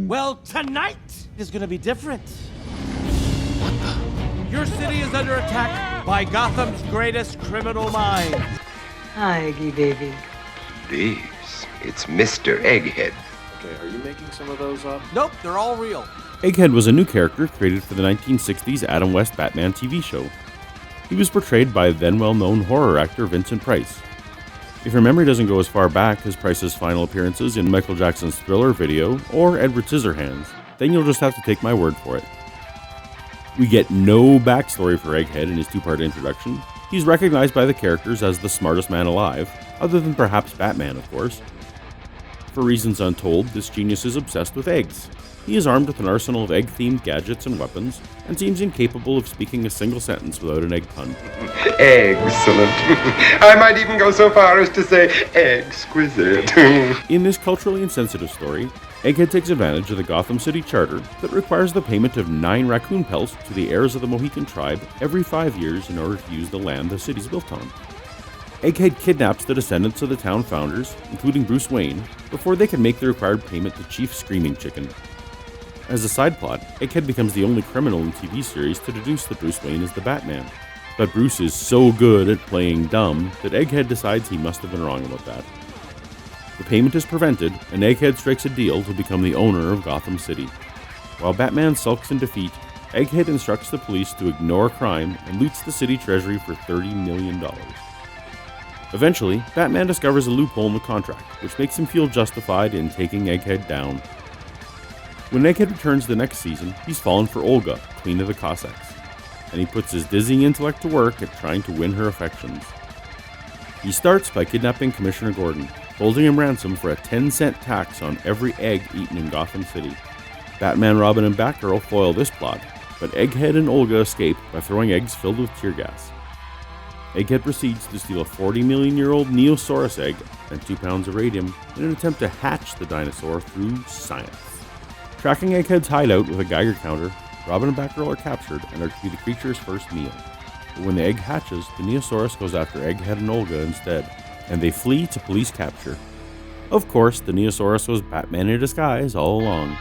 Well, tonight is gonna be different. Your city is under attack by Gotham's greatest criminal minds. Hi, Eggy baby. Please, it's Mr. Egghead. Okay, are you making some of those up? Nope, they're all real. Egghead was a new character created for the 1960s Adam West Batman TV show. He was portrayed by then well-known horror actor Vincent Price. If your memory doesn't go as far back as Price's final appearances in Michael Jackson's Thriller video or Edward Scissorhands, then you'll just have to take my word for it. We get no backstory for Egghead in his two-part introduction. He's recognized by the characters as the smartest man alive, other than perhaps Batman, of course. For reasons untold, this genius is obsessed with eggs. He is armed with an arsenal of egg-themed gadgets and weapons, and seems incapable of speaking a single sentence without an egg pun. Excellent. I might even go so far as to say exquisite. In this culturally insensitive story, Egghead takes advantage of the Gotham City Charter that requires the payment of 9 raccoon pelts to the heirs of the Mohican tribe every 5 years in order to use the land the city's built on. Egghead kidnaps the descendants of the town founders, including Bruce Wayne, before they can make the required payment to Chief Screaming Chicken. As a side plot, Egghead becomes the only criminal in the TV series to deduce that Bruce Wayne is the Batman. But Bruce is so good at playing dumb that Egghead decides he must have been wrong about that. The payment is prevented, and Egghead strikes a deal to become the owner of Gotham City. While Batman sulks in defeat, Egghead instructs the police to ignore crime and loots the city treasury for $30 million. Eventually, Batman discovers a loophole in the contract, which makes him feel justified in taking Egghead down. When Egghead returns the next season, he's fallen for Olga, Queen of the Cossacks, and he puts his dizzying intellect to work at trying to win her affections. He starts by kidnapping Commissioner Gordon, holding him ransom for a 10-cent tax on every egg eaten in Gotham City. Batman, Robin, and Batgirl foil this plot, but Egghead and Olga escape by throwing eggs filled with tear gas. Egghead proceeds to steal a 40-million-year-old Neosaurus egg and 2 pounds of radium in an attempt to hatch the dinosaur through science. Tracking Egghead's hideout with a Geiger counter, Robin and Batgirl are captured and are to be the creature's first meal. But when the egg hatches, the Neosaurus goes after Egghead and Olga instead, and they flee to police capture. Of course, the Neosaurus was Batman in disguise all along.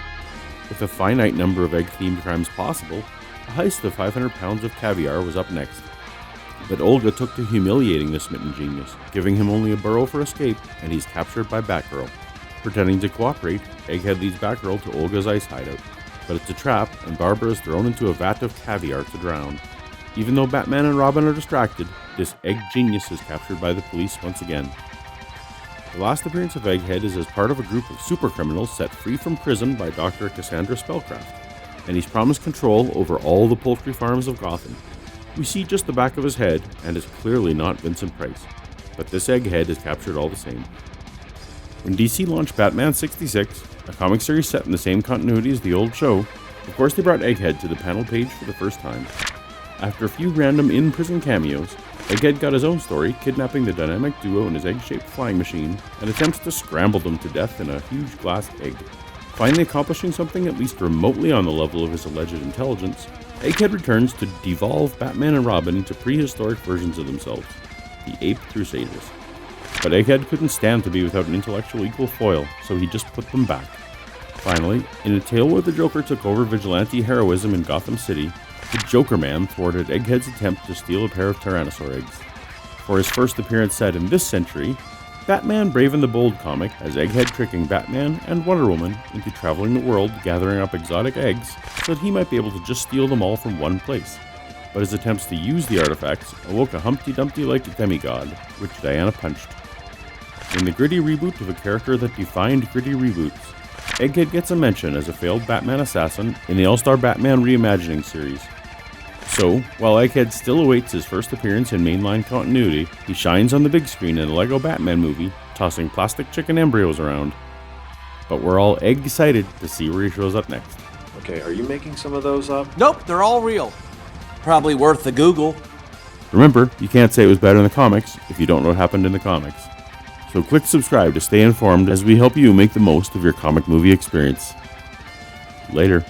With a finite number of egg-themed crimes possible, a heist of 500 pounds of caviar was up next. But Olga took to humiliating the smitten genius, giving him only a burrow for escape, and he's captured by Batgirl. Pretending to cooperate, Egghead leads Batgirl to Olga's ice hideout, but it's a trap, and Barbara is thrown into a vat of caviar to drown. Even though Batman and Robin are distracted, this egg genius is captured by the police once again. The last appearance of Egghead is as part of a group of supercriminals set free from prison by Dr. Cassandra Spellcraft, and he's promised control over all the poultry farms of Gotham. We see just the back of his head, and is clearly not Vincent Price, but this Egghead is captured all the same. When DC launched Batman 66, a comic series set in the same continuity as the old show, of course they brought Egghead to the panel page for the first time. After a few random in-prison cameos, Egghead got his own story, kidnapping the dynamic duo in his egg-shaped flying machine, and attempts to scramble them to death in a huge glass egg. Finally accomplishing something at least remotely on the level of his alleged intelligence, Egghead returns to devolve Batman and Robin into prehistoric versions of themselves, the Ape Crusaders. But Egghead couldn't stand to be without an intellectual equal foil, so he just put them back. Finally, in a tale where the Joker took over vigilante heroism in Gotham City, the Joker Man thwarted Egghead's attempt to steal a pair of Tyrannosaur eggs. For his first appearance set in this century, Batman Brave and the Bold comic has Egghead tricking Batman and Wonder Woman into traveling the world gathering up exotic eggs so that he might be able to just steal them all from one place. But his attempts to use the artifacts awoke a Humpty Dumpty-like demigod, which Diana punched. In the gritty reboot of a character that defined gritty reboots, Egghead gets a mention as a failed Batman assassin in the All-Star Batman Reimagining series. So, while Egghead still awaits his first appearance in mainline continuity, he shines on the big screen in the Lego Batman movie, tossing plastic chicken embryos around. But we're all egg-excited to see where he shows up next. Okay, are you making some of those up? Nope, they're all real. Probably worth the Google. Remember, you can't say it was better in the comics if you don't know what happened in the comics. So click subscribe to stay informed as we help you make the most of your comic movie experience. Later.